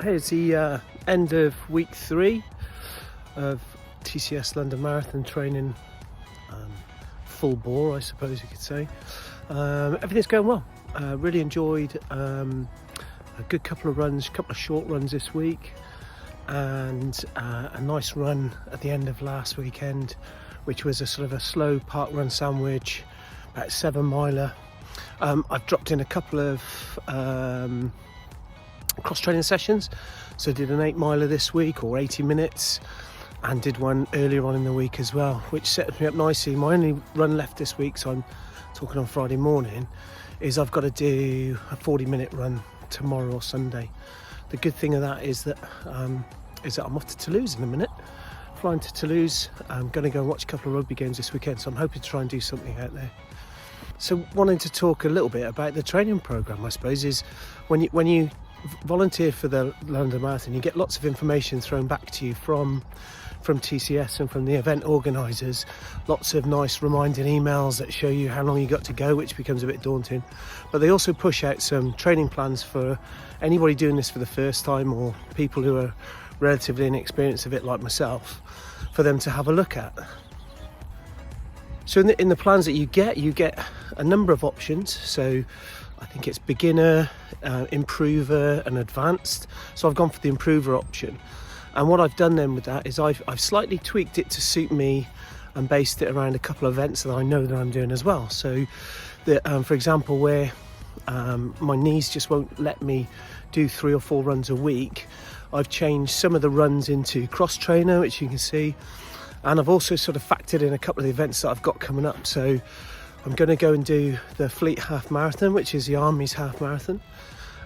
It's the end of week 3 of TCS London Marathon training, full bore I suppose you could say. Everything's going well. Really enjoyed a good couple of short runs this week, and a nice run at the end of last weekend, which was a sort of a slow park run sandwich, about 7 miler. I've dropped in a couple of cross training sessions, so did an 8 miler this week, or 80 minutes, and did one earlier on in the week as well, which set me up nicely. My only run left this week, so I'm talking on Friday morning, is I've got to do a 40-minute run tomorrow or Sunday. The good thing of that is that I'm off to Toulouse in a minute, flying to Toulouse. I'm going to go and watch a couple of rugby games this weekend, so I'm hoping to try and do something out there. So wanting to talk a little bit about the training programme, I suppose, is when you volunteer for the London Marathon, you get lots of information thrown back to you from TCS and from the event organisers. Lots of nice reminding emails that show you how long you got to go, which becomes a bit daunting. But they also push out some training plans for anybody doing this for the first time, or people who are relatively inexperienced of it like myself, for them to have a look at. So in the plans that you get a number of options. So I think it's beginner, improver and advanced. So I've gone for the improver option. And what I've done then with that is I've slightly tweaked it to suit me and based it around a couple of events that I know that I'm doing as well. So for example, where my knees just won't let me do 3 or 4 runs a week, I've changed some of the runs into cross trainer, which you can see. And I've also sort of factored in a couple of the events that I've got coming up. So I'm going to go and do the Fleet Half Marathon, which is the Army's half marathon.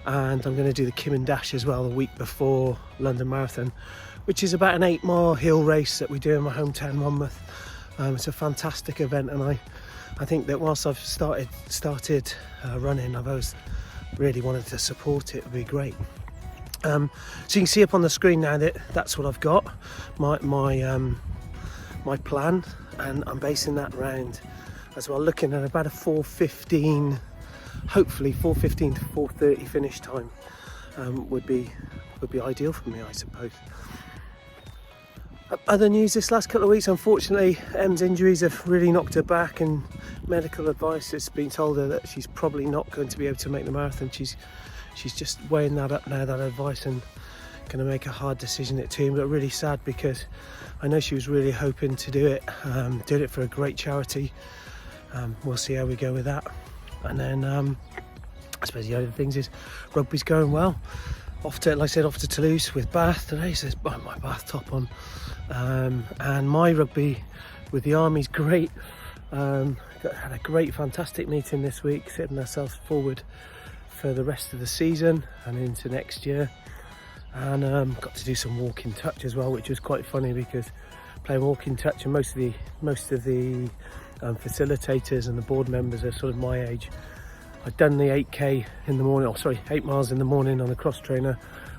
And I'm going to do the Kim and Dash as well the week before London Marathon, which is about an 8-mile hill race that we do in my hometown Monmouth. It's a fantastic event, and I think that whilst I've started running, I've always really wanted to support it. It would be great. So you can see up on the screen now that that's what I've got, my plan, and I'm basing that around as well, looking at about a 4:15, hopefully 4:15 to 4:30 finish time would be ideal for me, I suppose. Other news this last couple of weeks, unfortunately, Em's injuries have really knocked her back, and medical advice has been told her that she's probably not going to be able to make the marathon. She's just weighing that up now, that advice, and going to make a hard decision at 2. But really sad, because I know she was really hoping to do it for a great charity. We'll see how we go with that. And then I suppose the other things is rugby's going well. Off to Toulouse with Bath today, so there's my Bath top on. And my rugby with the Army's great. Had a great, fantastic meeting this week, setting ourselves forward for the rest of the season and into next year. And got to do some walking touch as well, which was quite funny, because playing walking touch, and most of the facilitators and the board members are sort of my age. I'd done the 8k in the morning, 8 miles in the morning on a cross trainer,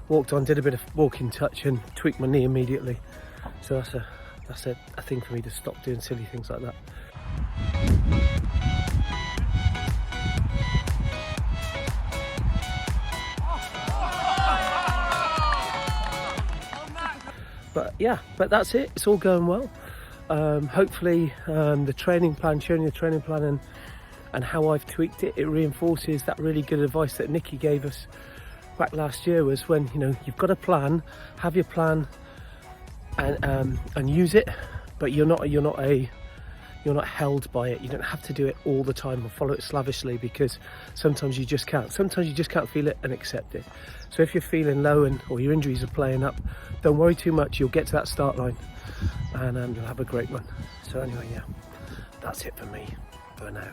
walked on, did a bit of walking touch and tweaked my knee immediately. So that's a thing for me to stop doing silly things like that. But that's it. It's all going well. Hopefully the training plan, showing the training plan and how I've tweaked it, it reinforces that really good advice that Nikki gave us back last year, was when, you've got a plan, have your plan and use it, but you're not held by it. You don't have to do it all the time or follow it slavishly, because sometimes you just can't. Sometimes you just can't feel it and accept it. So if you're feeling low or your injuries are playing up, don't worry too much. You'll get to that start line and you'll have a great run. So anyway, that's it for me for now.